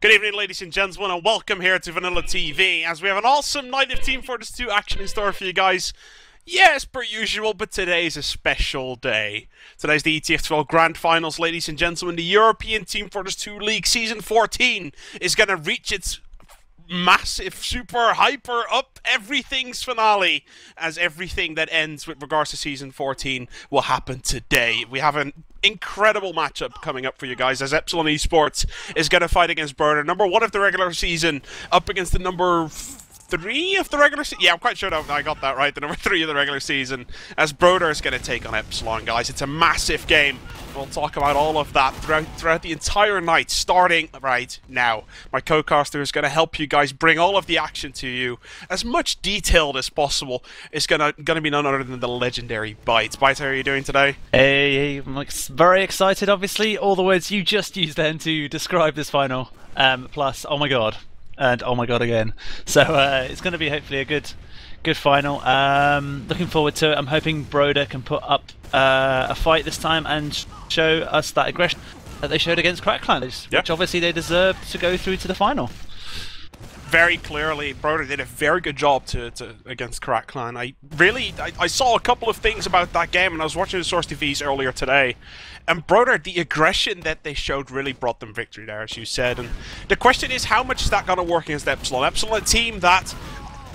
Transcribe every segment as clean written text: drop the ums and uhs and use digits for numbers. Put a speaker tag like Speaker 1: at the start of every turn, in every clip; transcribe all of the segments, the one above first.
Speaker 1: Good evening, ladies and gentlemen, and welcome here to VanillaTV, as we have an awesome night of Team Fortress 2 action in store for you guys. Yes, per usual, but today's a special day. Today's the ETF2L Grand Finals, ladies and gentlemen. The European Team Fortress 2 League Season 14 is going to reach its massive, super, hyper, up everything's finale, as everything that ends with regards to Season 14 will happen today. We have an incredible matchup coming up for you guys, as Epsilon eSports is going to fight against Broder, number 1 of the regular season, up against the number 3 of the regular season. Yeah, I'm quite sure that I got that right. The number 3 of the regular season, as Broder is going to take on Epsilon, guys. It's a massive game. We'll talk about all of that throughout the entire night, starting right now. My co-caster is going to help you guys bring all of the action to you, as much detailed as possible. It's going to be none other than the legendary Byte. Byte, how are you doing today?
Speaker 2: Hey, I'm very excited, obviously. All the words you just used then to describe this final. Plus, oh my god. And oh my god again. So it's going to be hopefully a good final. Looking forward to it. I'm hoping Broder can put up a fight this time and show us that aggression that they showed against KnoxXx, which obviously they deserve to go through to the final.
Speaker 1: Very clearly, Broder did a very good job against KnoxXx. I saw a couple of things about that game, and I was watching the Source TVs earlier today, and Broder, the aggression that they showed really brought them victory there, as you said. And the question is, how much is that going to work against Epsilon? Epsilon, a team that,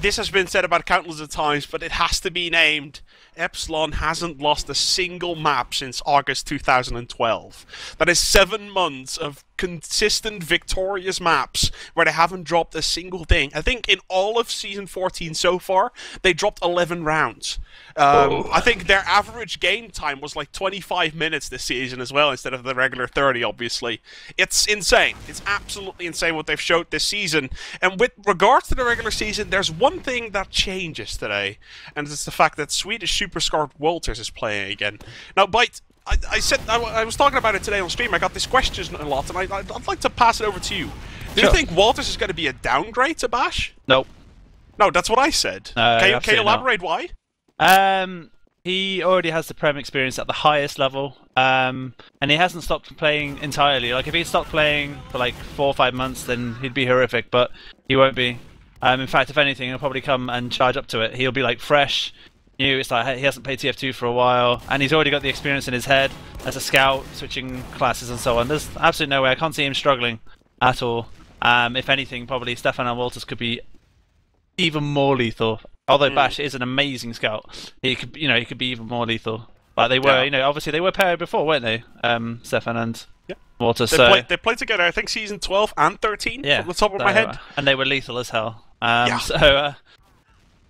Speaker 1: this has been said about countless of times, but it has to be named, Epsilon hasn't lost a single map since August 2012. That is 7 months of consistent victorious maps where they haven't dropped a single thing. I think in all of Season 14 so far, they dropped 11 rounds. I think their average game time was like 25 minutes this season as well, instead of the regular 30, obviously. It's insane. It's absolutely insane what they've showed this season. And with regards to the regular season, there's one thing that changes today, and it's the fact that Swedish Superstar wltrs is playing again. Now, Byte, I was talking about it today on stream. I got this question a lot, and I'd like to pass it over to you. Do you think wltrs is going to be a downgrade to Bash?
Speaker 2: Nope.
Speaker 1: No, that's what I said. Can you elaborate why?
Speaker 2: He already has the Prem experience at the highest level, and he hasn't stopped playing entirely. Like, if he stopped playing for like 4 or 5 months, then he'd be horrific, but he won't be. In fact, if anything, he'll probably come and charge up to it. He'll be like fresh. It's like he hasn't played TF2 for a while, and he's already got the experience in his head as a scout, switching classes and so on. There's absolutely no way. I can't see him struggling at all. If anything, probably Stefan and wltrs could be even more lethal. Although Bash is an amazing scout, he could be even more lethal. Like they were, obviously they were paired before, weren't they? Stefan and wltrs.
Speaker 1: They played together. I think Season 12 and 13.
Speaker 2: Yeah,
Speaker 1: off the top of my head,
Speaker 2: and they were lethal as hell.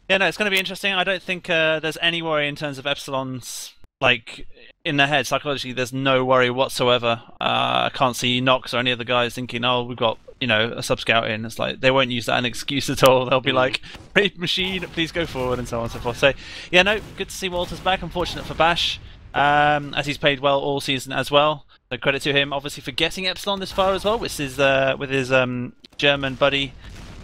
Speaker 2: Yeah, no, it's going to be interesting. I don't think there's any worry in terms of Epsilon's, like, in their head, psychologically, there's no worry whatsoever. I can't see Knox or any of the guys thinking, oh, we've got, a sub-scout in. It's like, they won't use that as an excuse at all. They'll be like, brave machine, please go forward, and so on and so forth. So, yeah, no, good to see wltrs back. Unfortunate for Bash, as he's played well all season as well. So credit to him, obviously, for getting Epsilon this far as well, which is with his German buddy,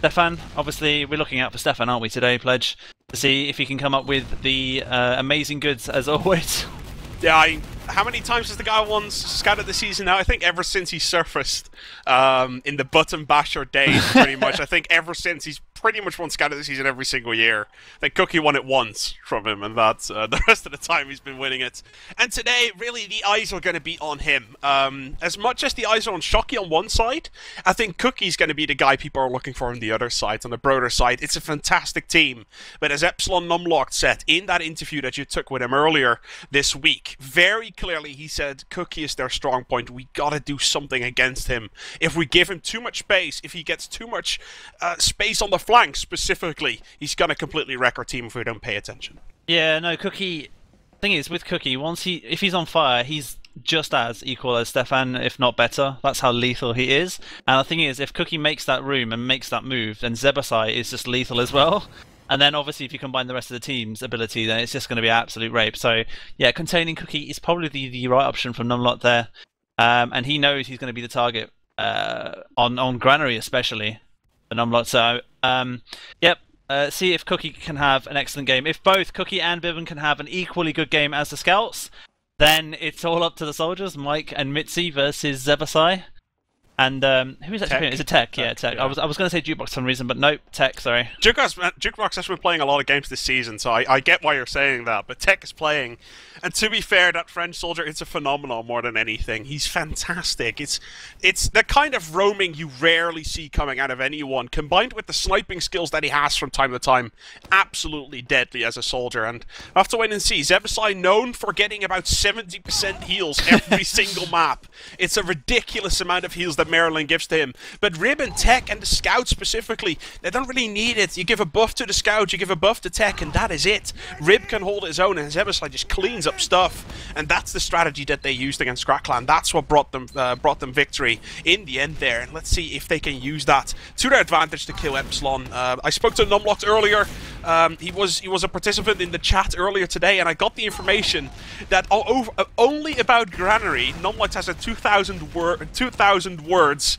Speaker 2: Stefan. Obviously, we're looking out for Stefan, aren't we, today, Pledge? To see if he can come up with the amazing goods, as always.
Speaker 1: Yeah, how many times has the guy won scouted the season now? I think ever since he surfaced in the button basher days, pretty much. I think ever since he's pretty much won scouted the season every single year. I think Cookye won it once from him, and that's the rest of the time he's been winning it. And today, really, the eyes are going to be on him. As much as the eyes are on Schocky on one side, I think Cookye's going to be the guy people are looking for on the other side, on the Broder side. It's a fantastic team. But as Epsilon numlocked said in that interview that you took with him earlier this week, very clearly he said Cookye is their strong point. We got to do something against him. If we give him too much space, if he gets too much space on the flank specifically, he's going to completely wreck our team if we don't pay attention.
Speaker 2: Yeah, no, Cookye, thing is, with Cookye, if he's on fire, he's just as equal as Stefan, if not better. That's how lethal he is. And the thing is, if Cookye makes that room and makes that move, then Zebbosai is just lethal as well. And then obviously if you combine the rest of the team's ability, then it's just going to be absolute rape. So yeah, containing Cookye is probably the right option from numlocked there. And he knows he's going to be the target on Granary especially, for numlocked. So yep, see if Cookye can have an excellent game. If both Cookye and bybben can have an equally good game as the scouts, then it's all up to the soldiers, Mike and Mitsy versus Zebbosai. And who is actually playing? Is it Tech? Yeah, Tech. Yeah. I was going to say Jukebox for some reason, but nope, Tech. Sorry.
Speaker 1: Jukebox has been playing a lot of games this season, so I get why you're saying that. But Tech is playing, and to be fair, that French soldier, it's a phenomenon more than anything. He's fantastic. It's the kind of roaming you rarely see coming out of anyone, combined with the sniping skills that he has from time to time. Absolutely deadly as a soldier, and I have to wait and see. Zebbosai known for getting about 70% heals every single map. It's a ridiculous amount of heals that Mirelin gives to him. But Rib and Tech and the Scout specifically, they don't really need it. You give a buff to the Scout, you give a buff to Tech, and that is it. Rib can hold his own, and Zebbosai just cleans up stuff. And that's the strategy that they used against Crackland. That's what brought them victory in the end there. And let's see if they can use that to their advantage to kill Epsilon. I spoke to numlocked earlier. He was a participant in the chat earlier today, and I got the information that only about Granary, numlocked has a 2,000 words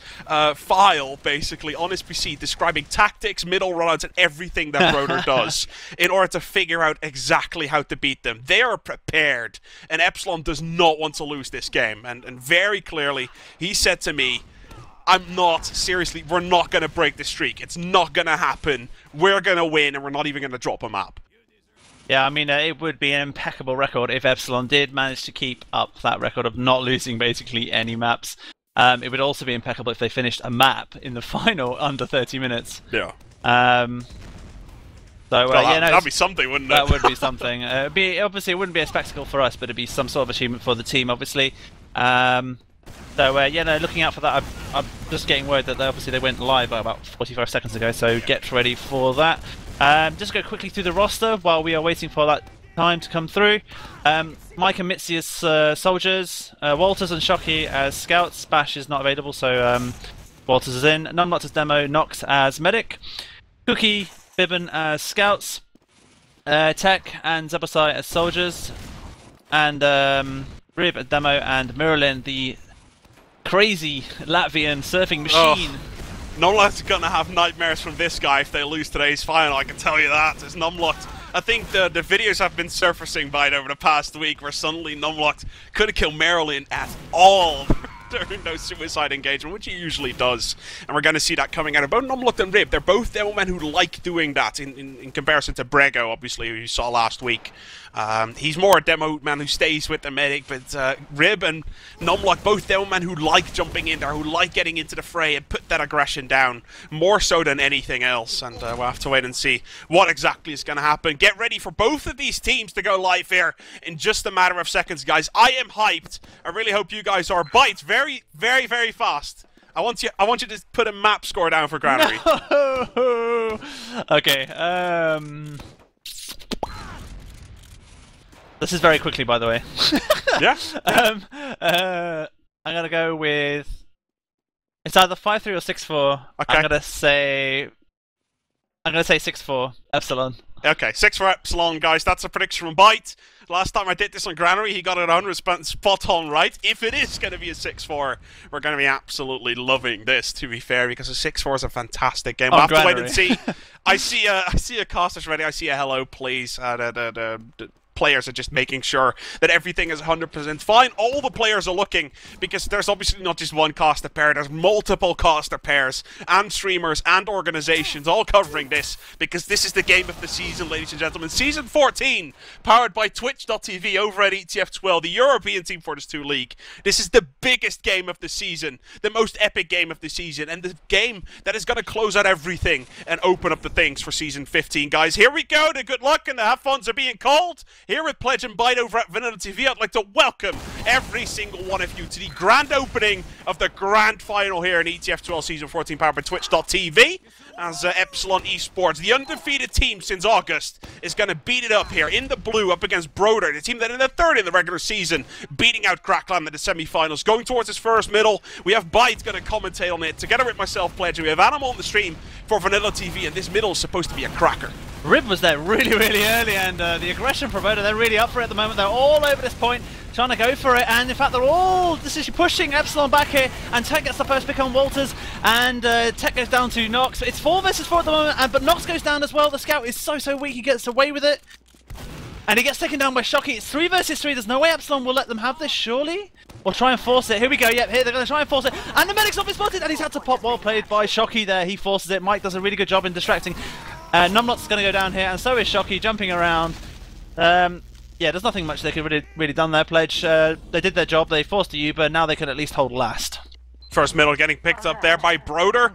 Speaker 1: file basically on his PC describing tactics, middle runouts, and everything that Broder does in order to figure out exactly how to beat them. They are prepared, and Epsilon does not want to lose this game. And very clearly, he said to me, seriously, we're not going to break the streak. It's not going to happen. We're going to win, and we're not even going to drop a map.
Speaker 2: Yeah, I mean, it would be an impeccable record if Epsilon did manage to keep up that record of not losing basically any maps. It would also be impeccable if they finished a map in the final under 30 minutes.
Speaker 1: Yeah.
Speaker 2: That'd
Speaker 1: be something, wouldn't it?
Speaker 2: That would be something. Obviously, it wouldn't be a spectacle for us, but it'd be some sort of achievement for the team, obviously. Looking out for that. I'm just getting word that they went live about 45 seconds ago, so get ready for that. Just go quickly through the roster while we are waiting for that time to come through. Mike and Mitsy as soldiers, wltrs and schocky as scouts. Bash is not available, so wltrs is in. Numlocked as demo, KnoxXx as medic, cookye, bybben as scouts, Tech and Zebbosai as soldiers, and Rib as demo, and Mirelin, the crazy Latvian surfing machine.
Speaker 1: Numlocked are gonna have nightmares from this guy if they lose today's final, I can tell you that. It's Numlocked. I think the videos have been surfacing Byte over the past week where suddenly Numlocked couldn't kill Mirelin at all during those suicide engagement, which he usually does. And we're going to see that coming out of both Numlocked and Rib. They're both demo men who like doing that in comparison to Brego, obviously, who you saw last week. He's more a demo man who stays with the medic, but Rib and Numlocked, both demo men who like jumping in there, who like getting into the fray and put that aggression down, more so than anything else. And we'll have to wait and see what exactly is going to happen. Get ready for both of these teams to go live here in just a matter of seconds, guys. I am hyped. I really hope you guys are. Byte, very, very, very fast. I want you to put a map score down for Granary.
Speaker 2: No! Okay, this is very quickly, by the way.
Speaker 1: Yeah?
Speaker 2: I'm gonna go with... It's either 5-3 or 6-4. Okay. I'm gonna say 6-4, Epsilon.
Speaker 1: Okay, 6 for Epsilon, guys. That's a prediction from Byte. Last time I did this on Granary, he got it 100% spot on right. If it is going to be a 6-4, we're going to be absolutely loving this, to be fair, because a 6-4 is a fantastic game. We'll have to wait and see. I see a casters ready. I see a hello, please. The players are just making sure that everything is 100% fine. All the players are looking, because there's obviously not just one caster pair, there's multiple caster pairs and streamers and organizations all covering this, because this is the game of the season, ladies and gentlemen. Season 14, powered by Twitch.tv over at ETF2L, the European Team Fortress 2 League. This is the biggest game of the season, the most epic game of the season, and the game that is going to close out everything and open up the things for Season 15, guys. Here we go, the good luck and the have funs are being called. Here with Pledge and Byte over at VanillaTV, I'd like to welcome every single one of you to the grand opening of the grand final here in ETF2L Season 14, powered by Twitch.tv. As Epsilon eSports, the undefeated team since August, is going to beat it up here in the blue up against Broder, the team that in the third in the regular season, beating out Crackland in the semi-finals. Going towards his first middle, we have Byte going to commentate on it, together with myself, Pledge, and we have Animal on the stream for VanillaTV, and this middle is supposed to be a cracker.
Speaker 2: Rib was there really early, and the aggression provider, they're really up for it at the moment. They're all over this point, trying to go for it, and in fact they're all pushing Epsilon back here, and Tech gets the first pick on wltrs, and Tech goes down to Knox. It's 4 versus 4 at the moment, but Knox goes down as well. The scout is so weak, he gets away with it, and he gets taken down by Schocky. It's 3 versus 3, there's no way Epsilon will let them have this, surely? or try and force it. Here we go, yep, here they're going to try and force it. And the medic's not been spotted, and he's had to pop. Well played by Schocky there. He forces it. Mike does a really good job in distracting. numlocked going to go down here, and so is Schocky jumping around. Yeah, there's nothing much they could really done there, Pledge. They did their job, they forced the Uber, now they can at least hold last.
Speaker 1: First middle getting picked up there by Broder.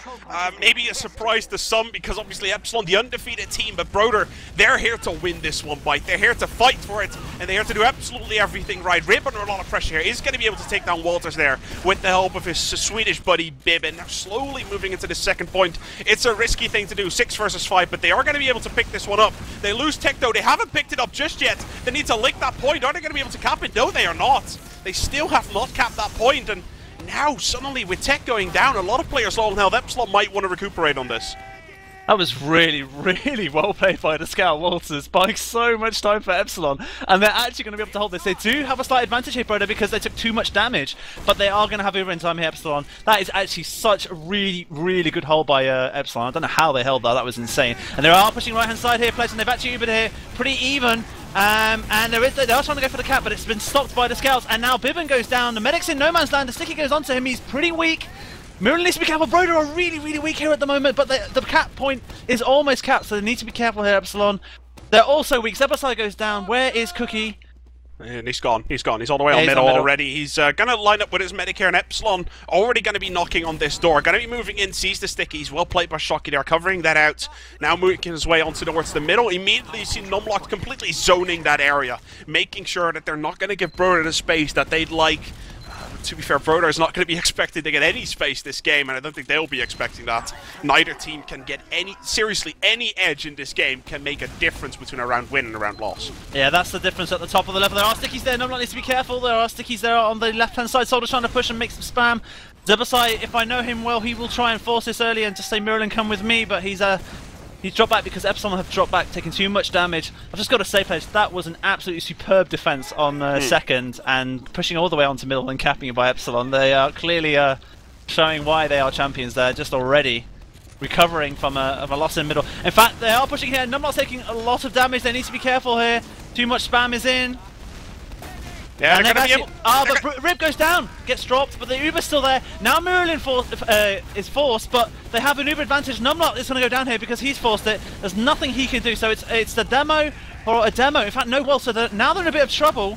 Speaker 1: Maybe a surprise to some because obviously Epsilon, the undefeated team, but Broder, they're here to win this one, Byte. They're here to fight for it, and they're here to do absolutely everything right. Rib under a lot of pressure here. Is going to be able to take down wltrs there with the help of his Swedish buddy bybben. Now slowly moving into the second point. It's a risky thing to do, 6 versus 5, but they are going to be able to pick this one up. They lose tech though. They haven't picked it up just yet. They need to lick that point. Are they going to be able to cap it? No, they are not. They still have not capped that point, and now, suddenly, with tech going down, a lot of players low on health. Epsilon might want to recuperate on this.
Speaker 2: That was really, really well played by the scout wltrs, buying so much time for Epsilon. And they're actually going to be able to hold this. They do have a slight advantage here, Broder, because they took too much damage. But they are going to have Uber in time here, Epsilon. That is actually such a really, really good hold by Epsilon. I don't know how they held that. That was insane. And they are pushing right-hand side here, Pledge, and they've actually Ubered here pretty even. And they are trying to go for the cap, but it's been stopped by the scouts. And now bybben goes down. The medic's in no man's land. The sticky goes onto him. He's pretty weak. Mirelin needs to be careful. Broder are really, really weak here at the moment, but the cap point is almost capped, so they need to be careful here, Epsilon. They're also weak. Zebbosai goes down. Where is Cookye?
Speaker 1: And he's gone. He's gone. He's all the way on middle already. He's going to line up with his medic here, and Epsilon already going to be knocking on this door. Going to be moving in, sees the stickies. Well played by Schocky there, covering that out. Now moving his way onto towards the middle. Immediately you see numlocked completely zoning that area, making sure that they're not going to give Broder the space that they'd like. To be fair, Broder is not going to be expected to get any space this game, and I don't think they'll be expecting that. Neither team can get seriously, any edge in this game can make a difference between a round win and a round loss.
Speaker 2: Yeah, that's the difference at the top of the level. There are stickies there, numlocked needs to be careful. There are stickies there on the left-hand side. Soldier trying to push and make some spam. Zebbosai, if I know him well, he will try and force this early and just say, Mirelin, come with me, but he's dropped back because Epsilon have dropped back, taking too much damage. I've just got to say, Pledge, that was an absolutely superb defense on second, and pushing all the way onto middle and capping it by Epsilon. They are clearly showing why they are champions there, just already recovering from a loss in middle. In fact, they are pushing here. numlocked taking a lot of damage. They need to be careful here. Too much spam is in.
Speaker 1: Yeah,
Speaker 2: and
Speaker 1: they're going to be able...
Speaker 2: but Rib goes down, gets dropped, but the Uber's still there. Now Mirelin is forced, but they have an Uber advantage. numlocked is going to go down here because he's forced it. There's nothing he can do, so it's the demo, or a demo. In fact, no well, so now they're in a bit of trouble.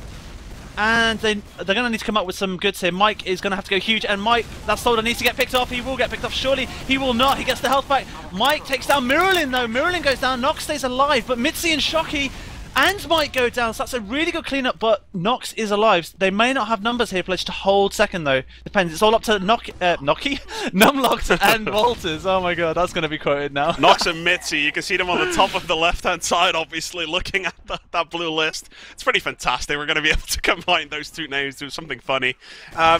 Speaker 2: And they're going to need to come up with some goods here. Mike is going to have to go huge, and Mike, that soldier needs to get picked off. He will get picked off, surely. He will not. He gets the health back. Mike takes down Mirelin, though. Mirelin goes down. Knox stays alive, but Mitsy and Schocky and Mike go down, so that's a really good cleanup, but Knox is alive. They may not have numbers here, Pledge, to hold second, though. Depends. It's all up to numlocked and wltrs. Oh my god, that's going to be quoted now.
Speaker 1: Knox and Mitsy, you can see them on the top of the left-hand side, obviously, looking at that blue list. It's pretty fantastic. We're going to be able to combine those two names, do something funny.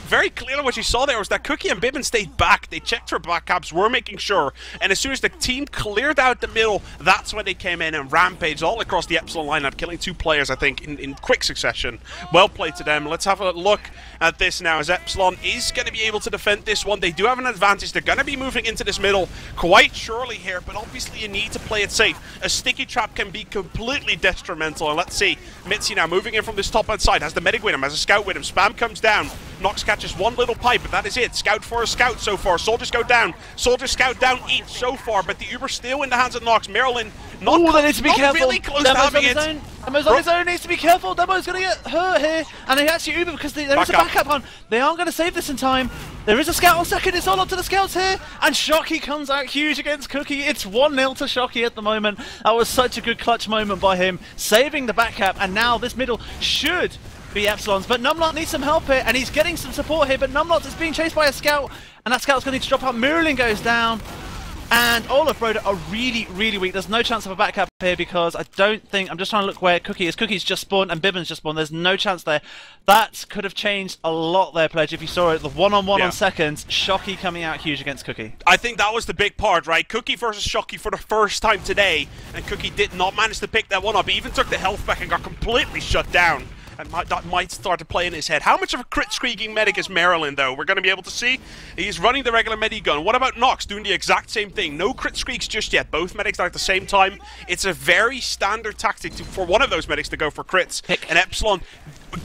Speaker 1: Very clearly what you saw there was that Cookye and bybben stayed back. They checked for back caps, were making sure, and as soon as the team cleared out the middle, that's when they came in and rampaged all across the Epsilon line, killing 2 players, I think, in quick succession. Well played to them. Let's have a look at this now, as Epsilon is going to be able to defend this one. They do have an advantage. They're going to be moving into this middle quite surely here, but obviously you need to play it safe. A sticky trap can be completely detrimental, and let's see. Mitsy now moving in from this top-hand side, has the medic with him, has a scout with him. Spam comes down. Knox catches one little pipe, but that is it. Scout for a scout so far. Soldiers go down. Soldiers scout down each so far, but the Uber still in the hands of Knox. Mirelin not really close to having it.
Speaker 2: Demo's on his own, needs to be careful. Demo's going to get hurt here, and he actually Uber because there is a backup on. They aren't going to save this in time. There is a scout on second. It's all up to the scouts here, and Schocky comes out huge against Cookye. It's 1-0 to Schocky at the moment. That was such a good clutch moment by him, saving the back cap, and now this middle should be Epsilon's, but numlocked needs some help here, and he's getting some support here, but numlocked is being chased by a scout, and that scout's going to need to drop out. Mirelin goes down, and all of Broder are really, really weak. There's no chance of a back cap here because I don't think... I'm just trying to look where Cookye is. Cookye's just spawned and bybben's just spawned. There's no chance there. That could have changed a lot there, Pledge, if you saw it. The one-on-one on seconds. Schocky coming out huge against Cookye.
Speaker 1: I think that was the big part, right? Cookye versus Schocky for the first time today, and Cookye did not manage to pick that one up. He even took the health back and got completely shut down. and that might start to play in his head. How much of a crit-streaking medic is Mirelin, though? We're going to be able to see. He's running the regular medi-gun. What about Knox doing the exact same thing? No crit streaks just yet. Both medics are at the same time. It's a very standard tactic for one of those medics to go for crits. And Epsilon,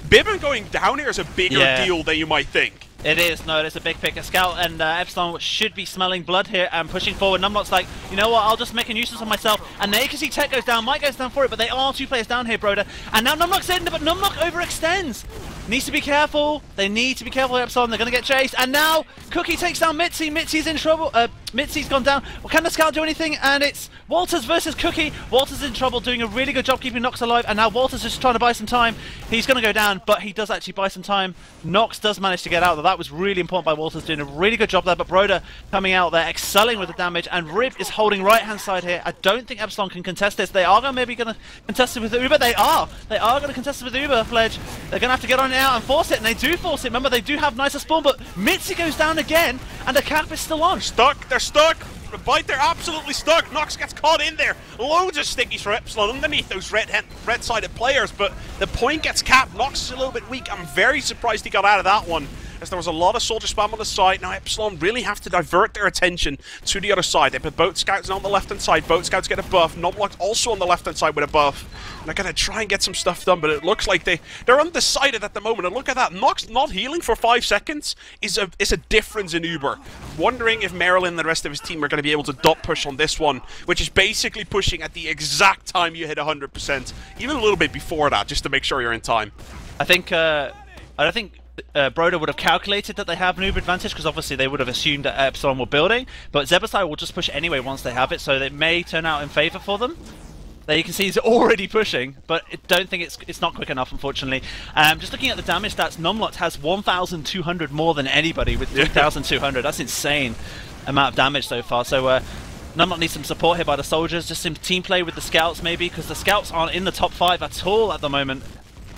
Speaker 1: bybben going down here is a bigger deal than you might think.
Speaker 2: It is, no, it's a big pick. A scout and Epsilon should be smelling blood here and pushing forward. Numlock's like, you know what, I'll just make a nuisance of myself. And there you can see Tech goes down, Mike goes down for it, but they are 2 players down here, Broder. And now Numlock's in, but Numlock overextends. Needs to be careful. They need to be careful, Epsilon. They're going to get chased. And now cookye takes down Mitsy. Mitsy's in trouble. Mitsy's gone down. Well, can the scout do anything? And it's wltrs versus cookye. wltrs in trouble, doing a really good job keeping Knox alive. And now wltrs just trying to buy some time. He's going to go down, but he does actually buy some time. Knox does manage to get out, though. That was really important by wltrs, doing a really good job there. But Broder coming out there, excelling with the damage. And Rib is holding right-hand side here. I don't think Epsilon can contest this. They are maybe going to contest it with the Uber. They are going to contest it with the Uber, Fledge. They're going to have to get on it out and force it. And they do force it. Remember, they do have nicer spawn, but Mitsy goes down again. And the cap is still on.
Speaker 1: Stuck. They're stuck. Byte, they're absolutely stuck. Knox gets caught in there. Loads of stickies for Epsilon underneath those red-sided players, but the point gets capped. Knox is a little bit weak. I'm very surprised he got out of that one, as there was a lot of soldier spam on the side. Now Epsilon really have to divert their attention to the other side. They put boat scouts on the left-hand side. Boat scouts get a buff. Numlocked also on the left-hand side with a buff. And they're going to try and get some stuff done, but it looks like they're undecided at the moment. And look at that. Knox not healing for 5 seconds is a difference in Uber. Wondering if Mirelin and the rest of his team are going to be able to dot push on this one, which is basically pushing at the exact time you hit 100%. Even a little bit before that, just to make sure you're in time.
Speaker 2: I don't think Broder would have calculated that they have an Uber advantage, because obviously they would have assumed that Epsilon were building, but Zebbosai will just push anyway once they have it, so it may turn out in favour for them. There you can see he's already pushing, but I don't think it's not quick enough, unfortunately. Just looking at the damage stats, Numlocked has 1,200 more than anybody with 3,200. That's insane amount of damage so far. So Numlocked needs some support here by the soldiers, just some team play with the scouts maybe, because the scouts aren't in the top 5 at all at the moment.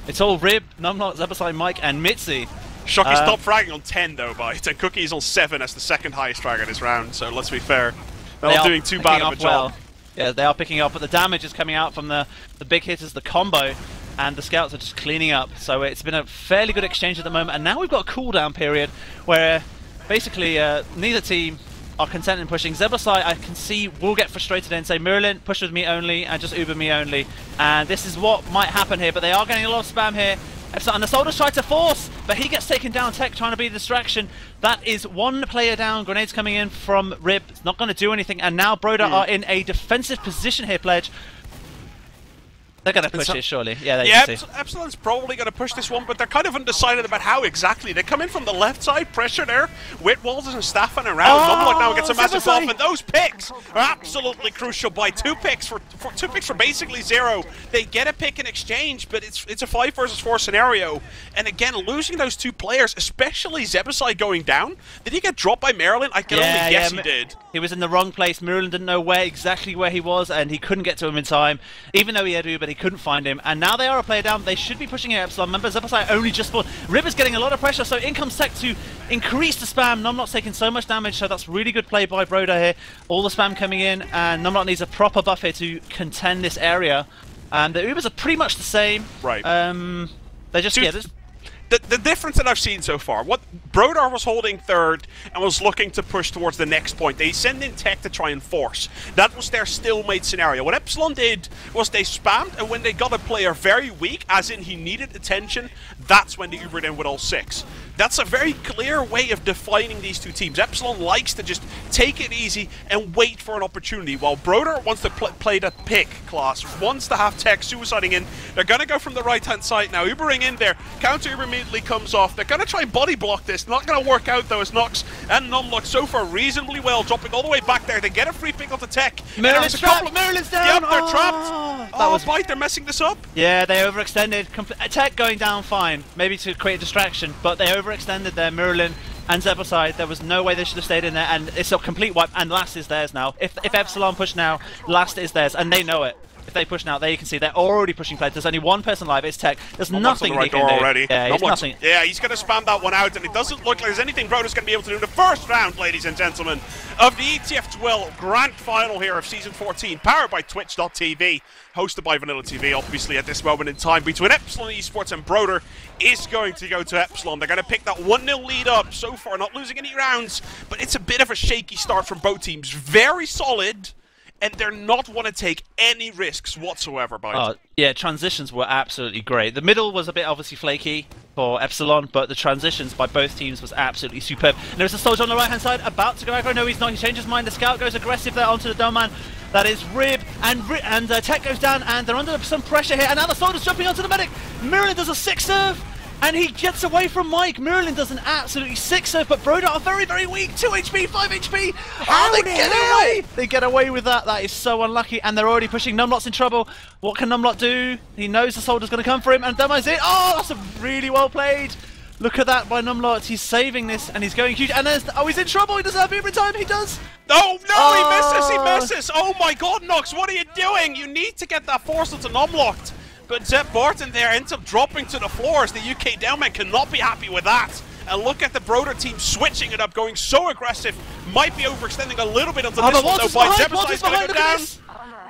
Speaker 2: It's all Rib, Numlocked, Zebbosai, Mike, and Mitsy.
Speaker 1: Shocky's top fragging on 10 though, Byte, and cookye's on 7 as the second highest fragger this round, so let's be fair. They're not doing too bad of a job.
Speaker 2: Yeah, they are picking up, but the damage is coming out from the big hitters, the combo, and the scouts are just cleaning up. So it's been a fairly good exchange at the moment, and now we've got a cooldown period where basically neither team are content in pushing. Zebbosai, I can see, will get frustrated and say, Mirelin, push with me only, and just Uber me only. And this is what might happen here, but they are getting a lot of spam here. And the soldiers try to force, but he gets taken down. Tech trying to be a distraction. That is 1 player down. Grenades coming in from Rib. It's not going to do anything. And now Broder are in a defensive position here, Pledge. They're going to push it, surely. Yeah,
Speaker 1: Epsilon's probably going to push this one, but they're kind of undecided about how exactly. They come in from the left side, pressure there, with wltrs and Staffan around. Numlock now gets a massive buff, and those picks are absolutely crucial. By 2 picks for 2 picks for basically 0. They get a pick in exchange, but it's a 5 versus 4 scenario. And again, losing those 2 players, especially Zebbosai going down. Did he get dropped by Mirelin? I can only guess he did.
Speaker 2: He was in the wrong place. Mirelin didn't know exactly where he was, and he couldn't get to him in time, even though he had Uber. He couldn't find him, and now they are a player down. They should be pushing it Epsilon. Remember, Zebbosai only just spawned. Rib is getting a lot of pressure, so in comes Tech to increase the spam. Numlock's taking so much damage, so that's really good play by Broder here. All the spam coming in, and Numlock needs a proper buff here to contend this area. And the Ubers are pretty much the same.
Speaker 1: Right.
Speaker 2: They just
Speaker 1: The difference that I've seen so far, what Broder was holding 3rd and was looking to push towards the next point. They send in Tech to try and force. That was their still-made scenario. What Epsilon did was they spammed, and when they got a player very weak, as in he needed attention, that's when they Ubered in with all 6. That's a very clear way of defining these 2 teams. Epsilon likes to just take it easy and wait for an opportunity, while Broder wants to play the pick class, wants to have Tech suiciding in. They're going to go from the right-hand side now, Ubering in there, counter-Uber immediately comes off. They're going to try and body block this, not going to work out though, as Knox and Numlocked so far reasonably well, dropping all the way back there. They get a free pick off the Tech.
Speaker 2: Mirelin's trapped! Mirelin's down!
Speaker 1: Yep, they're trapped! That was Byte, they're messing this up.
Speaker 2: Yeah, they overextended. Tech going down fine, maybe to create a distraction, but they overextended there. Mirelin and Zebbosai, there was no way they should have stayed in there, and it's a complete wipe, and last is theirs now. If Epsilon push now, last is theirs, and they know it. if they push now, there you can see they're already pushing players. There's only one person live, it's Tech. There's nothing
Speaker 1: he can do. Already.
Speaker 2: Yeah, nothing.
Speaker 1: Yeah, he's going to spam that one out, and it doesn't look like there's anything Broder's going to be able to do in the first round, ladies and gentlemen, of the ETF2L Grand Final here of Season 14, powered by Twitch.tv, hosted by VanillaTV, obviously, at this moment in time, between Epsilon eSports and Broder, is going to go to Epsilon. They're going to pick that 1-0 lead up so far, not losing any rounds, but it's a bit of a shaky start from both teams. Very solid, and they're not want to take any risks whatsoever, Byte.
Speaker 2: Yeah, transitions were absolutely great. The middle was a bit obviously flaky for Epsilon, but the transitions by both teams was absolutely superb. And there's a soldier on the right-hand side about to go aggro. No, he's not. He changes mind. The scout goes aggressive there onto the dome man. That is Rib, and Tech goes down, and they're under some pressure here. And now the soldier's jumping onto the medic. Mirelin does a 6-serve. And he gets away from Mike. Mirelin does an absolutely 6-serve, but Broder are very, very weak. 2 HP, 5 HP. Oh, they get away! They get away with that. That is so unlucky, and they're already pushing. Numlock's in trouble. What can Numlock do? He knows the soldier's going to come for him, and Demo's it. Oh, that's a really well played. Look at that by Numlocked. He's saving this, and he's going huge. And there's... Oh, he's in trouble. He doesn't have Uber time. He does.
Speaker 1: Oh, no, he misses. He misses. Oh, my God, Knox, what are you doing? You need to get that force into Numlocked. But Zeb Barton there ends up dropping to the floor as the UK downman cannot be happy with that. And look at the Broder team switching it up, going so aggressive. Might be overextending a little bit onto this one, though. Zebbosai's going to go down.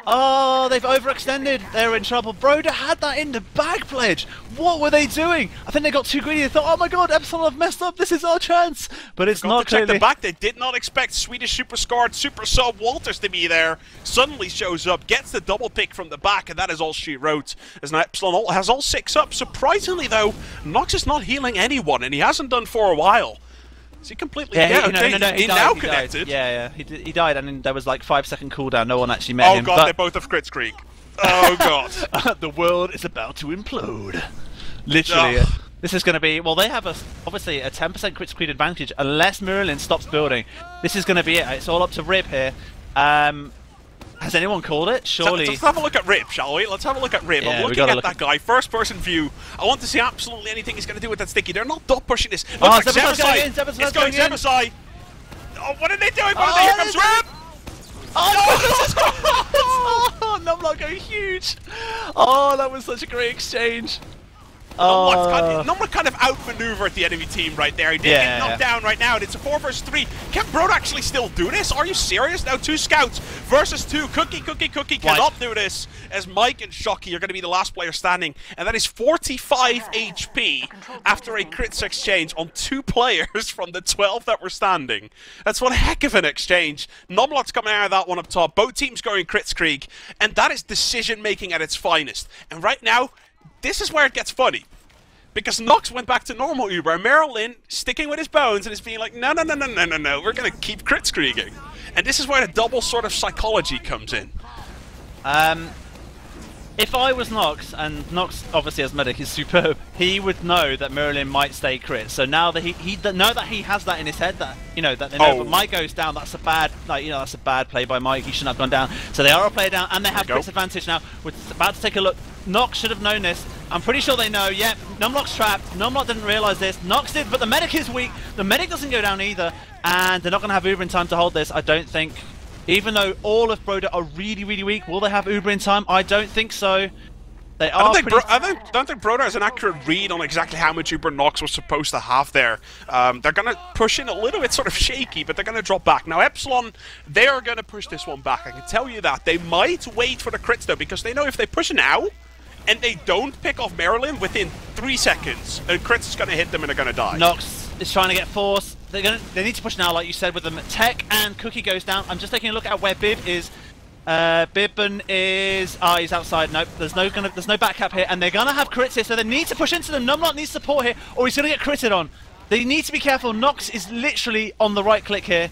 Speaker 2: Oh, they've overextended. They're in trouble. Broder had that in the bag, Pledge. What were they doing? I think they got too greedy. They thought, oh my God, Epsilon have messed up. This is our chance. But it's not
Speaker 1: clearly. Check the back. They did not expect Swedish super scarred super sub wltrs to be there. Suddenly shows up, gets the double pick from the back, and that is all she wrote. As now Epsilon has all 6 up. Surprisingly, though, Knox is not healing anyone, and he hasn't done for a while. Is he completely down?
Speaker 2: No,
Speaker 1: he now connected.
Speaker 2: Yeah, he died, and then there was like 5-second cooldown. No one actually met him.
Speaker 1: Oh God, they both have crits creek. Oh God.
Speaker 2: The world is about to implode. Literally. This is going to be... Well, they have obviously a 10% crit creek advantage unless Mirelin stops building. This is going to be it. It's all up to Rib here. Has anyone called it? Surely.
Speaker 1: Let's have a look at Rib, shall we? Let's have a look at Rib. I'm looking at that guy. First-person view. I want to see absolutely anything he's going to do with that sticky. They're not dot pushing this. Look like Zebbosai. It's going Zebbosai. Oh, what are they doing? Here comes Rib.
Speaker 2: Oh, Numlock going huge. Oh, that was such a great exchange.
Speaker 1: Numlock kind of outmaneuvered the enemy team right there. He did get knocked down right now, and it's a 4 versus 3. Can Broder actually still do this? Are you serious? Now 2 scouts versus 2. Cookye cannot do this, as Mike and Schocky are going to be the last player standing, and that is 45 HP after a crits exchange on 2 players from the 12 that were standing. That's one heck of an exchange. Numlock's coming out of that one up top. Both teams going crits creek, and that is decision-making at its finest. And right now, this is where it gets funny, because Knox went back to normal Uber, and Mirelin sticking with his bones and is being like, no, we're going to keep crit screeking. And this is where the double sort of psychology comes in.
Speaker 2: If I was Knox, and Knox obviously as medic is superb, he would know that Mirelin might stay crit. So now that he has that in his head, that that they know, but Mike goes down, that's a bad that's a bad play by Mike. He shouldn't have gone down. So they are a player down, and they have crits advantage now. We're about to take a look. Knox should have known this. I'm pretty sure they know. Yep, Numlock's trapped. Numlock didn't realise this. Knox did, but the medic is weak. The medic doesn't go down either, and they're not going to have Uber in time to hold this, I don't think. Even though all of Broder are really, really weak, will they have Uber in time? I don't think so. They are
Speaker 1: I don't think Broder has an accurate read on exactly how much Uber Knox was supposed to have there. They're going to push in a little bit sort of shaky, but they're going to drop back. Now, Epsilon, they are going to push this one back. I can tell you that. They might wait for the crits, though, because they know if they push now, and they don't pick off Mirelin within 3 seconds, a crits is going to hit them and they're going to die.
Speaker 2: Knox is trying to get force. They need to push now, like you said, with them. Tech and Cookye goes down. I'm just taking a look at where Bib is. Bybben is... he's outside. Nope, there's no back cap here, and they're going to have crits here, so they need to push into them. Numlock needs support here, or he's going to get critted on. They need to be careful. Knox is literally on the right click here.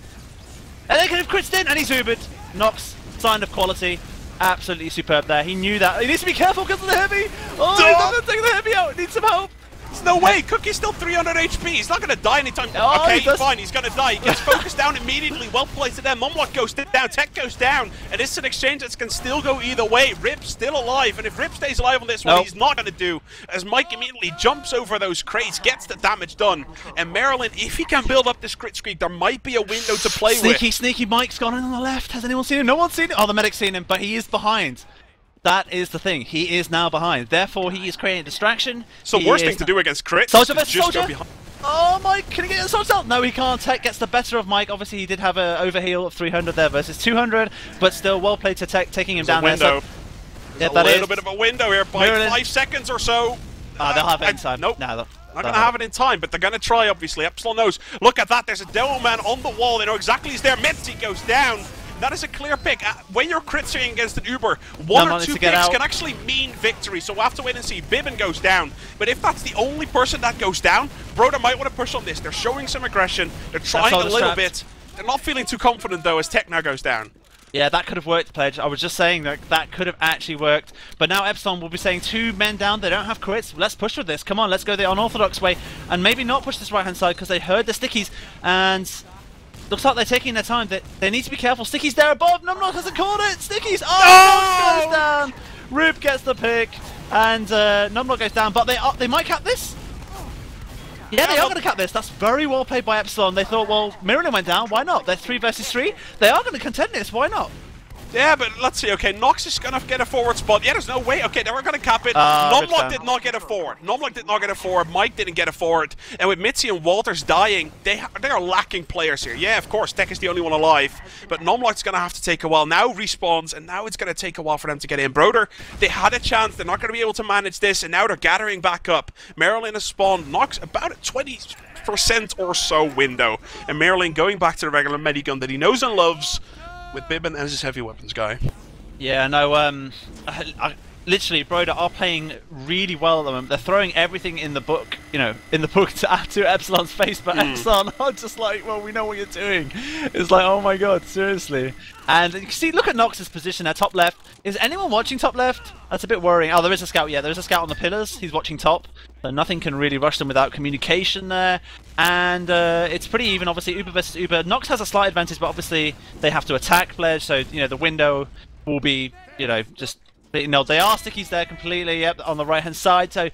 Speaker 2: And they can have crits in, and he's Ubered. Knox, sign of quality. Absolutely superb there. He knew that. He needs to be careful because of the heavy. Oh, he's not going to take the heavy out. Needs some help.
Speaker 1: There's no way. Cookie's still 300 HP. He's not going to die anytime. Okay, fine. He's going to die. He gets focused down immediately. Well placed to them. Numlock goes down. Tech goes down. And it's an exchange that can still go either way. Rip's still alive. And if Rip stays alive on this one, he's not going to do. As Mike immediately jumps over those crates, gets the damage done. And Mirelin, if he can build up this crit streak, there might be a window to play with.
Speaker 2: Sneaky Mike's gone in on the left. Has anyone seen him? No one's seen him. Oh, the medic's seen him, but he is behind. That is the thing. He is now behind. Therefore, he is creating a distraction.
Speaker 1: So worst thing to do against crits
Speaker 2: Soldier
Speaker 1: is
Speaker 2: versus
Speaker 1: just
Speaker 2: Soldier.
Speaker 1: go behind.
Speaker 2: Oh, Mike, can he get the Soldier out? No, he can't. Tech gets the better of Mike. Obviously, he did have an overheal of 300 there versus 200, but still well played to Tech, taking him down there. So,
Speaker 1: yeah, a little bit of a window here by
Speaker 2: Mirelin.
Speaker 1: 5 seconds or so.
Speaker 2: They'll have it in time.
Speaker 1: Nope.
Speaker 2: No,
Speaker 1: Not going to have it in time, but they're going to try, obviously. Epsilon knows. Look at that. There's a demo man on the wall. They know exactly he's there. Mitsy goes down. That is a clear pick. When you're crit swinging against an Uber, one or two picks can actually mean victory. So we'll have to wait and see. Bybben goes down. But if that's the only person that goes down, Broder might want to push on this. They're showing some aggression. They're trying a little bit. They're not feeling too confident, though, as Tech now goes down.
Speaker 2: Yeah, that could have worked, Pledge. I was just saying that could have actually worked. But now Epsilon will be saying 2 men down. They don't have crits. Let's push with this. Come on, let's go the unorthodox way. And maybe not push this right-hand side because they heard the stickies. And looks like they're taking their time. They need to be careful. Stickies there above. Numlocked hasn't caught it. Stickies. Oh, goes down. Rube gets the pick. And Numlocked goes down. But they might cap this. Yeah, they are going to cap this. That's very well played by Epsilon. They thought, well, Mirelin went down. Why not? They're 3 versus 3. They are going to contend this. Why not?
Speaker 1: Yeah, but let's see. Okay, Knox is going to get a forward spot. Yeah, there's no way. Okay, they were going to cap it. Numlocked did not get a forward. Numlocked did not get a forward. Mike didn't get a forward. And with Mitsy and wltrs dying, they are lacking players here. Yeah, of course, Tech is the only one alive. But Numlocked's going to have to take a while. Now respawns, and now it's going to take a while for them to get in. Broder, they had a chance. They're not going to be able to manage this, and now they're gathering back up. Mirelin has spawned. Knox about a 20% or so window. And Mirelin going back to the regular medigun that he knows and loves, with Bybben as his heavy weapons guy.
Speaker 2: Yeah, no, literally, Broder are playing really well at the moment. They're throwing everything in the book, to add to Epsilon's face, but Epsilon are just like, well, we know what you're doing. It's like, oh my god, seriously. And you can see, look at Knox's position there, top left. Is anyone watching top left? That's a bit worrying. Oh, there is a scout, yeah, there is a scout on the pillars. He's watching top. So nothing can really rush them without communication there. And it's pretty even, obviously, Uber versus Uber. Knox has a slight advantage, but obviously they have to attack Pledge, so, the window will be, just... No, they are stickies there completely, yep, on the right-hand side, so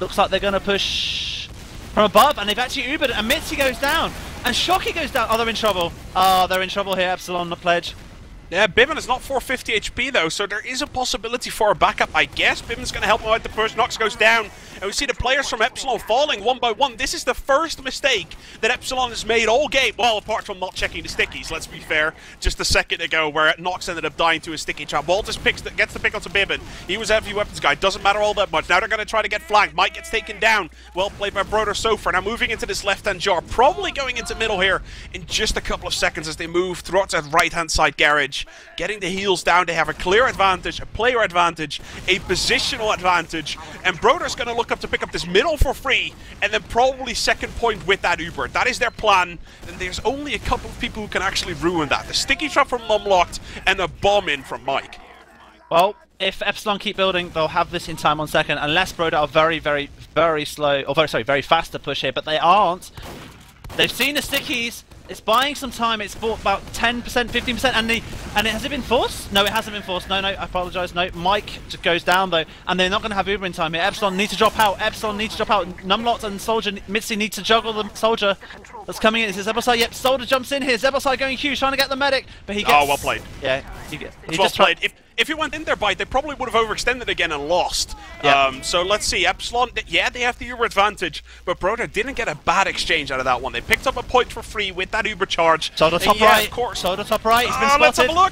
Speaker 2: looks like they're going to push from above, and they've actually Ubered, and Mitsy goes down, and Schocky goes down. Oh, they're in trouble. Oh, they're in trouble here, Epsilon, the Pledge.
Speaker 1: Yeah, Bybben is not 450 HP though, so there is a possibility for a backup, I guess. Bibben's going to help him out the push. Knox goes down, and we see the players from Epsilon falling one by one. This is the first mistake that Epsilon has made all game. Well, apart from not checking the stickies, let's be fair. Just a second ago, where Knox ended up dying to a sticky trap. wltrs gets the pick onto Bybben. He was a heavy weapons guy. Doesn't matter all that much. Now they're going to try to get flanked. Mike gets taken down. Well played by Broder so far. Now moving into this left-hand jar. Probably going into middle here in just a couple of seconds as they move towards that right-hand side garage. Getting the heals down, they have a clear advantage, a player advantage, a positional advantage, and Broder's going to look up to pick up this middle for free, and then probably second point with that Uber. That is their plan, and there's only a couple of people who can actually ruin that. The sticky trap from numlocked, and a bomb in from Mike.
Speaker 2: Well, if Epsilon keep building, they'll have this in time on second, unless Broder are very, very, very slow, or very fast to push here, but they aren't. They've seen the stickies. It's buying some time. It's bought about 10%, 15%, and has it been forced? No, it hasn't been forced. No, I apologise. No, Mike just goes down though, and they're not going to have Uber in time here. Epsilon need to drop out. Numlocked and Soldier, Mitsy need to juggle the Soldier that's coming in. Is it Zebbosai? Yep, Soldier jumps in here. Zebbosai going huge, trying to get the medic, but he gets...
Speaker 1: Oh, well played.
Speaker 2: Yeah, he
Speaker 1: well played. If he went in there, Byte, they probably would have overextended again and lost.
Speaker 2: Yep.
Speaker 1: So let's see. Epsilon, yeah, they have the Uber advantage, but Broder didn't get a bad exchange out of that one. They picked up a point for free with that Uber charge.
Speaker 2: Soldier top right. Of course. Soldier top right. He's been spotted.
Speaker 1: Let's have a look.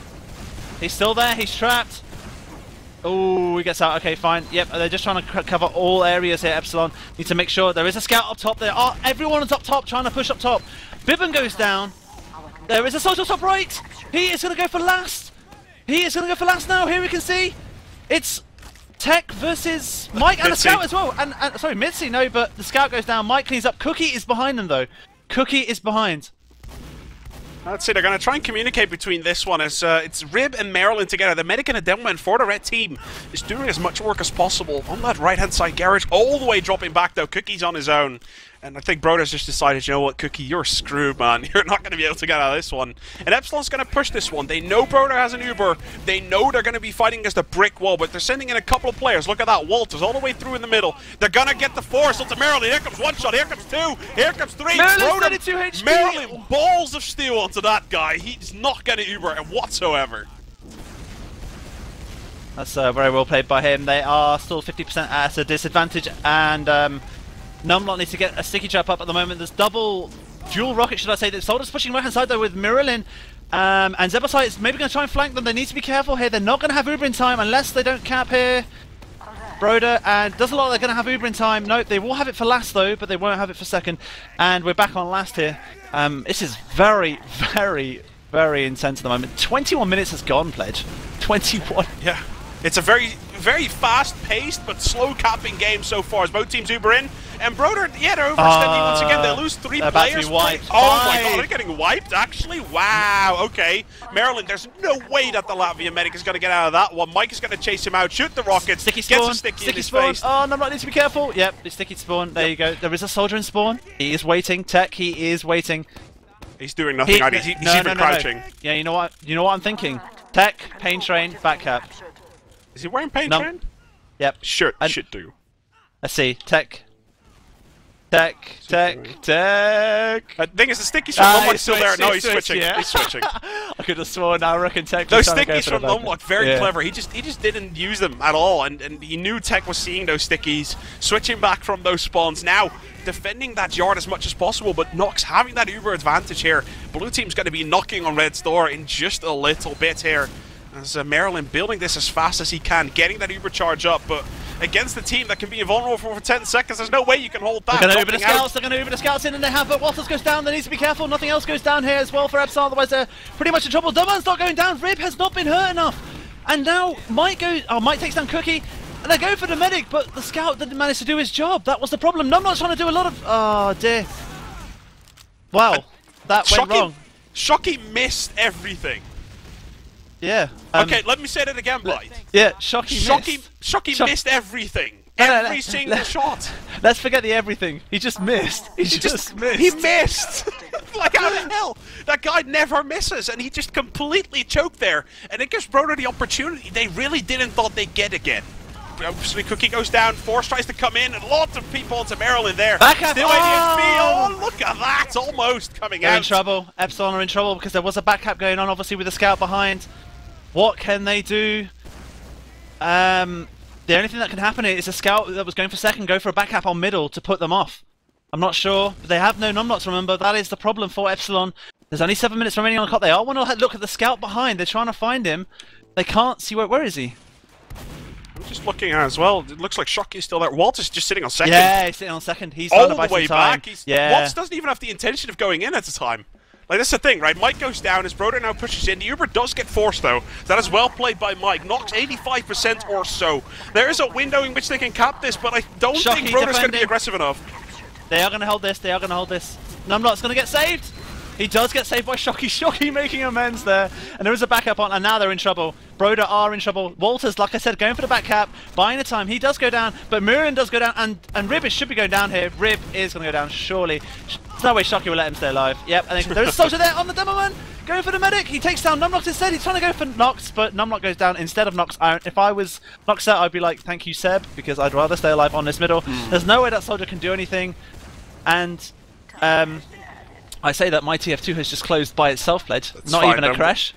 Speaker 2: He's still there. He's trapped. Oh, he gets out. Okay, fine. Yep, they're just trying to cover all areas here. Epsilon need to make sure there is a scout up top. There are everyone is up top trying to push up top. Bybben goes down. There is a Soldier top right. He is going to go for last. He is going to go for last now. Here we can see it's Tech versus Mike and the scout as well. And sorry, Mitsy, no, but the scout goes down. Mike cleans up. Cookye is behind them though. Cookye is behind.
Speaker 1: Let's see, they're going to try and communicate between this one as it's Rib and Mirelin together. The medic and a demo man for the red team is doing as much work as possible on that right-hand side garage, all the way dropping back though. Cookye's on his own. And I think Broder's just decided, you know what, Cookye, you're screwed, man. You're not going to be able to get out of this one. And Epsilon's going to push this one. They know Broder has an Uber. They know they're going to be fighting against a brick wall, but they're sending in a couple of players. Look at that. wltrs all the way through in the middle. They're going to get the force onto Mirelin. Here comes one shot. Here comes two. Here comes three. Mirelin, balls of steel onto that guy. He's not going to Uber whatsoever.
Speaker 2: That's very well played by him. They are still 50% at a disadvantage, and numlocked needs to get a sticky trap up at the moment. There's dual rocket, should I say. The Soldier's pushing right hand side though with Mirelin. And Zebbosai is maybe going to try and flank them. They need to be careful here. They're not going to have Uber in time unless they don't cap here. Broder, and doesn't look like they're going to have Uber in time. No, they will have it for last though, but they won't have it for second. And we're back on last here. This is very, very, very intense at the moment. 21 minutes has gone, Pledge. 21.
Speaker 1: Yeah. It's a very, very fast-paced but slow capping game so far as both teams Uber in. And Broder, yeah, they're overextending once again. They lose 3 players.
Speaker 2: About to be wiped.
Speaker 1: Oh my god, they're getting wiped, actually? Wow, okay. Mirelin, there's no way that the Latvian medic is going to get out of that one. Mike is going to chase him out, shoot the rockets,
Speaker 2: sticky
Speaker 1: gets
Speaker 2: spawn,
Speaker 1: a sticky in his
Speaker 2: spawn.
Speaker 1: face.
Speaker 2: Oh, numlocked needs to be careful. Yep, it's sticky spawn. There you go. There is a soldier in spawn. He is waiting. Tech, he is waiting.
Speaker 1: He's doing nothing. He's even crouching.
Speaker 2: Yeah, you know what? You know what I'm thinking? Tech, pain train, back cap.
Speaker 1: Is he wearing pain train?
Speaker 2: Yep.
Speaker 1: Should do.
Speaker 2: Let's see. Tech. The
Speaker 1: thing is, the stickies from numlocked still there. No, he's switching.
Speaker 2: Yeah.
Speaker 1: He's switching.
Speaker 2: I could have sworn I reckon Tech.
Speaker 1: Those stickies from numlocked, very clever. He just didn't use them at all, and he knew Tech was seeing those stickies, switching back from those spawns. Now defending that yard as much as possible, but Knox having that Uber advantage here. Blue team's going to be knocking on Red's door in just a little bit here. As Mirelin building this as fast as he can, getting that Uber charge up, but against the team that can be invulnerable for 10 seconds, there's no way you can hold that.
Speaker 2: They're going to Uber the scouts in, and they have, but wltrs goes down. They need to be careful. Nothing else goes down here as well for Epsilon, otherwise they're pretty much in trouble. Duman's not going down. Rib has not been hurt enough. And now Mike takes down Cookye, and they go for the medic, but the scout didn't manage to do his job. That was the problem. Numlocked trying to do a lot of... Oh, dear. Wow, that went wrong.
Speaker 1: Schocky missed everything.
Speaker 2: Yeah.
Speaker 1: Okay, let me say that again, Byte.
Speaker 2: Yeah, Schocky
Speaker 1: missed everything. Every single shot.
Speaker 2: Let's forget the everything. He just missed. He just missed.
Speaker 1: He missed! Like, how the hell? That guy never misses, and he just completely choked there. And it gives Broder the opportunity they really didn't thought they'd get again. Obviously, Cookye goes down, Force tries to come in, and lots of people into Mirelin there.
Speaker 2: Back up!
Speaker 1: Still oh, look at that! Almost coming out.
Speaker 2: They're in trouble. Epsilon are in trouble because there was a back cap going on, obviously, with the scout behind. What can they do? The only thing that can happen is a scout that was going for second go for a back cap on middle to put them off. I'm not sure, but they have no numlocks, remember. That is the problem for Epsilon. There's only 7 minutes remaining on the clock. They all want to look at the scout behind. They're trying to find him. They can't see where is he?
Speaker 1: I'm just looking at as well. It looks like Schocky's still there. Walt's just sitting on second.
Speaker 2: Yeah, he's sitting on second. He's
Speaker 1: all
Speaker 2: trying to buy
Speaker 1: the way
Speaker 2: some time.
Speaker 1: back.
Speaker 2: Yeah.
Speaker 1: Waltz doesn't even have the intention of going in at the time. Like, that's the thing, right? Mike goes down, his Broder now pushes in. The Uber does get forced, though. That is well played by Mike. Knocks 85% or so. There is a window in which they can cap this, but I don't think Broder's going to be aggressive enough.
Speaker 2: They are going to hold this. They are going to hold this. Numlock's going to get saved. He does get saved by Schocky. Schocky making amends there. And there is a backup on, and now they're in trouble. Broder are in trouble. wltrs, like I said, going for the back cap, buying the time. He does go down, but Mirelin does go down, and Rib should be going down here. Rib is going to go down, surely. There's no way Schocky will let him stay alive. Yep, and there's a soldier there on the demo man. Going for the medic. He takes down numlocked instead. He's trying to go for Knox, but numlocked goes down instead of Knox. If I was Knox out, I'd be like, thank you, Seb, because I'd rather stay alive on this middle. There's no way that soldier can do anything. And I say that my TF2 has just closed by itself, Pledge. Not even a crash.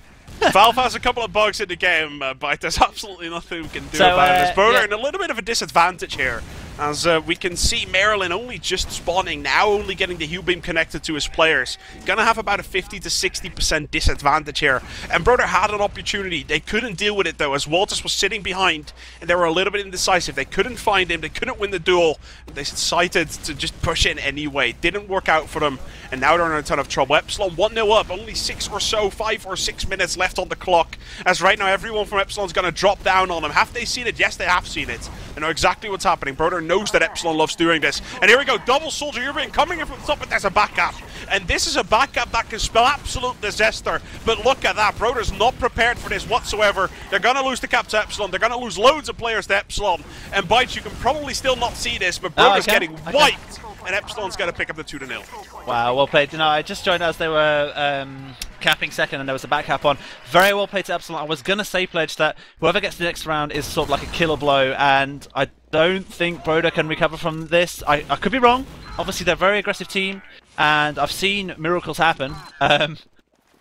Speaker 1: Valve has a couple of bugs in the game, but there's absolutely nothing we can do about it. Broder in a little bit of a disadvantage here, as we can see Mirelin only just spawning now, only getting the Hue Beam connected to his players. Gonna have about a 50 to 60% disadvantage here, and Broder had an opportunity. They couldn't deal with it though, as wltrs was sitting behind, and they were a little bit indecisive. They couldn't find him, they couldn't win the duel. They decided to just push in anyway. Didn't work out for them, and now they're in a ton of trouble. Epsilon 1-0 up, only 5 or 6 minutes left on the clock, as right now everyone from Epsilon's going to drop down on them. Have they seen it? Yes, they have seen it. They know exactly what's happening. Broder knows that Epsilon loves doing this. And here we go, double soldier Urban coming in from the top, but there's a backup. And this is a backup that can spell absolute disaster. But look at that, Broder's not prepared for this whatsoever. They're going to lose the cap to Epsilon. They're going to lose loads of players to Epsilon. And Byte, you can probably still not see this, but Broder's getting wiped. And Epsilon's going to pick up the 2-0.
Speaker 2: Wow, well played. No, I just joined as they were capping second, and there was a back cap on. Very well played to Epsilon. I was going to say, Pledge, that whoever gets the next round is sort of like a killer blow, and I don't think Broder can recover from this. I could be wrong. Obviously, they're a very aggressive team, and I've seen miracles happen.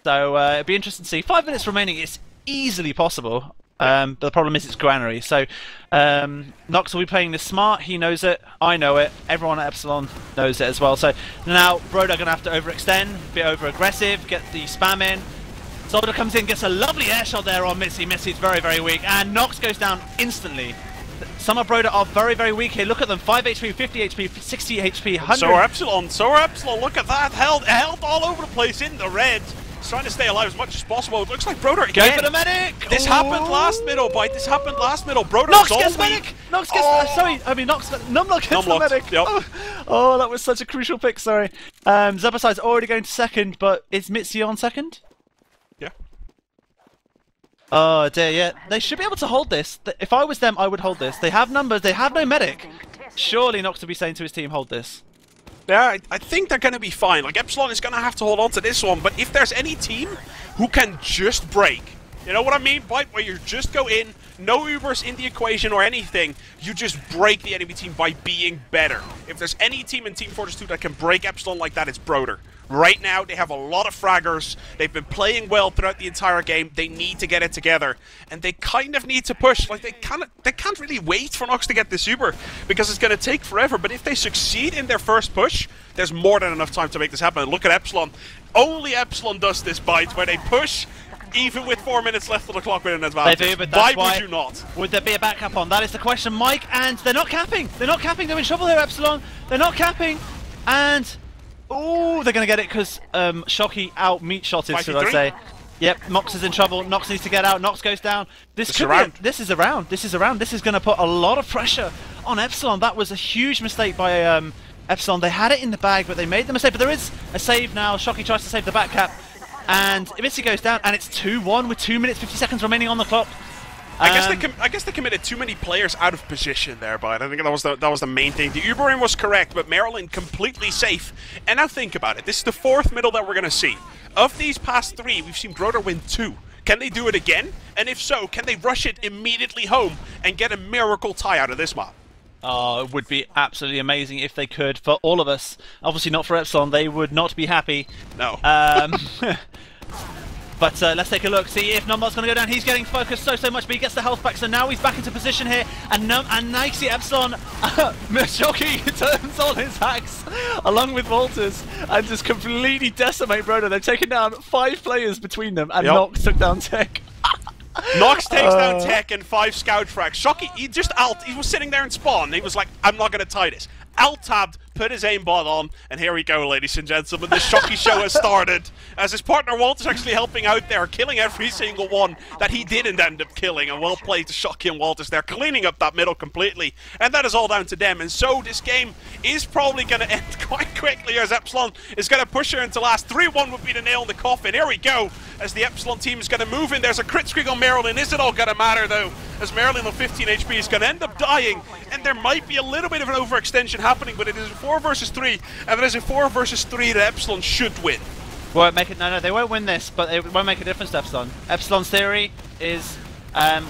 Speaker 2: So it'd be interesting to see. 5 minutes remaining. It's easily possible. But the problem is it's Granary. So Nox will be playing this smart. He knows it. I know it. Everyone at Epsilon knows it as well. So now Broder going to have to overextend, be over-aggressive, get the spam in. Soldier comes in, gets a lovely air shot there on Mitsy. Mitsy's very, very weak. And Nox goes down instantly. Some of Broder are very, very weak here. Look at them. 5 HP, 50 HP, 60 HP, 100.
Speaker 1: So are Epsilon. So are Epsilon. Look at that. Held all over the place in the red. He's trying to stay alive as much as possible. It looks like Broder again.
Speaker 2: Go for the medic!
Speaker 1: This happened last middle, Byte. This happened last middle. Broder
Speaker 2: Nox
Speaker 1: was
Speaker 2: gets
Speaker 1: only...
Speaker 2: medic! Nox gets... sorry, I mean Nox... Numlocked gets the medic.
Speaker 1: Yep.
Speaker 2: Oh, that was such a crucial pick, sorry. Zebbosai's already going to second, but is Mitsy on second?
Speaker 1: Yeah.
Speaker 2: Oh dear, yeah. They should be able to hold this. If I was them, I would hold this. They have numbers, they have no medic. Surely Nox would be saying to his team, hold this.
Speaker 1: Yeah, I think they're going to be fine. Like, Epsilon is going to have to hold on to this one, but if there's any team who can just break, you know what I mean, Byte, where you just go in, no Ubers in the equation or anything, you just break the enemy team by being better. If there's any team in Team Fortress 2 that can break Epsilon like that, it's Broder. Right now, they have a lot of fraggers. They've been playing well throughout the entire game. They need to get it together, and they kind of need to push. Like, they can't really wait for Nox to get this Uber because it's going to take forever. But if they succeed in their first push, there's more than enough time to make this happen. And look at Epsilon. Only Epsilon does this, Byte, where they push even with 4 minutes left on the clock with an advantage.
Speaker 2: They do, but that's
Speaker 1: why would you not?
Speaker 2: Would there be a backup on? That is the question, Mike. And they're not capping. They're not capping. They're in trouble here, Epsilon. They're not capping, and. Oh, they're going to get it because Schocky out meat shotted, should I say. Yep, Nox is in trouble. Nox needs to get out. Nox goes down. This is around. This is around. This is going to put a lot of pressure on Epsilon. That was a huge mistake by Epsilon. They had it in the bag, but they made the mistake. But there is a save now. Schocky tries to save the back cap. And Mitsy goes down, and it's 2-1 with 2 minutes 50 seconds remaining on the clock.
Speaker 1: I guess they committed too many players out of position there, but I think that was the main thing. The Ubering was correct, but Mirelin completely safe. And now think about it. This is the fourth middle that we're going to see. Of these past 3, we've seen Broder win 2. Can they do it again? And if so, can they rush it immediately home and get a miracle tie out of this map?
Speaker 2: Oh, it would be absolutely amazing if they could, for all of us. Obviously not for Epsilon, they would not be happy.
Speaker 1: No.
Speaker 2: But let's take a look, see if numlocked going to go down. He's getting focused so much, but he gets the health back, so now he's back into position here. And now you see Epsilon, Schocky turns on his hacks, along with wltrs, and just completely decimate Broder. They've taken down 5 players between them, and Nox took down Tech.
Speaker 1: Nox takes down Tech and 5 scout frags. Schocky, he just he was sitting there in spawn, and he was like, I'm not going to tie this. Alt-tabbed, put his aimbot on, and here we go, ladies and gentlemen. The Schocky show has started, as his partner wltrs actually helping out there, killing every single one that he didn't end up killing, and well played to Schocky and wltrs there, cleaning up that middle completely, and that is all down to them. And so this game is probably going to end quite quickly, as Epsilon is going to push her into last. 3-1 would be the nail in the coffin. Here we go, as the Epsilon team is going to move in. There's a crit streak on Mirelin. Is it all going to matter, though, as Mirelin on 15 HP is going to end up dying, and there might be a little bit of an overextension happening, but it is a 4 versus 3, and it is a 4 versus 3 that Epsilon should win.
Speaker 2: Won't make it. No, they won't win this, but it won't make a difference to Epsilon. Epsilon's theory is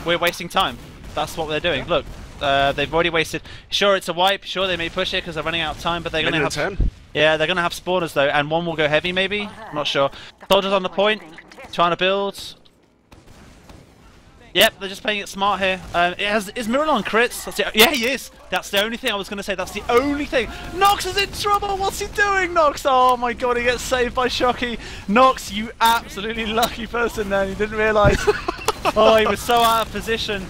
Speaker 2: we're wasting time. That's what they're doing. Look, they've already wasted. Sure, it's a wipe. Sure, they may push it because they're running out of time, but they're going to have
Speaker 1: 10.
Speaker 2: Yeah, they're going to have spawners though, and one will go heavy maybe. I'm not sure. Soldiers on the point, trying to build. Yep, they're just playing it smart here. Is Mirelin on crits? Yeah, he is. That's the only thing I was going to say. That's the only thing. Nox is in trouble. What's he doing, Nox? Oh my god, he gets saved by Schocky. Nox, you absolutely lucky person there. You didn't realise. Oh, he was so out of position.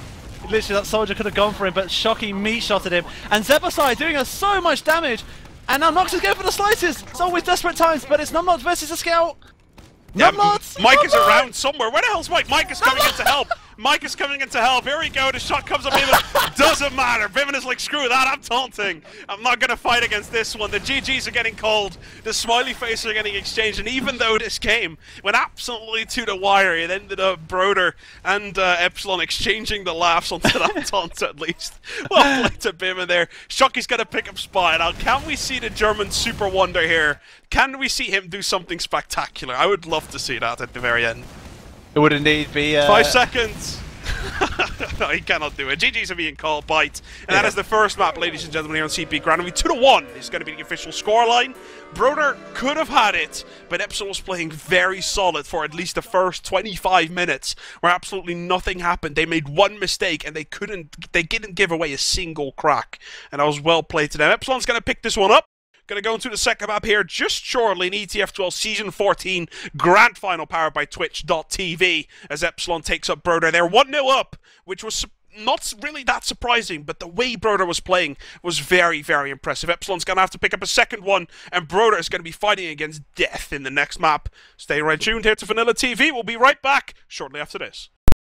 Speaker 2: Literally, that soldier could have gone for him, but Schocky meat-shotted him. And Zebbosai doing us so much damage. And now Nox is going for the slices. It's always desperate times, but it's numlocked versus a scout.
Speaker 1: Yeah, Mike is around somewhere. Where the hell's Mike? Mike is coming in to help. Mike is coming in to help. Here we go. The shot comes up. Bybben. Doesn't matter. Bybben is like, screw that. I'm taunting. I'm not going to fight against this one. The GGs are getting called. The smiley faces are getting exchanged. And even though this game went absolutely to the wire, it ended up Broder and Epsilon exchanging the laughs onto that taunt at least. Well played to Bybben there. Schocky's going to pick up spot. Now, can we see the German super wonder here? Can we see him do something spectacular? I would love to see that at the very end.
Speaker 2: It would indeed be
Speaker 1: 5 seconds. No, he cannot do it. GG's are being called Byte. And that is the first map, ladies and gentlemen, here on CP Granary. 2-1 is going to be the official scoreline. Broder could have had it, but Epsilon was playing very solid for at least the first 25 minutes, where absolutely nothing happened. They made one mistake, and they didn't give away a single crack. And that was well played to them. Epsilon's going to pick this one up. Going to go into the second map here just shortly in ETF2L Season 14 Grand Final powered by Twitch.tv as Epsilon takes up Broder. They're 1-0 up, which was not really that surprising, but the way Broder was playing was very, very impressive. Epsilon's going to have to pick up a second one, and Broder is going to be fighting against death in the next map. Stay right tuned here to VanillaTV. We'll be right back shortly after this.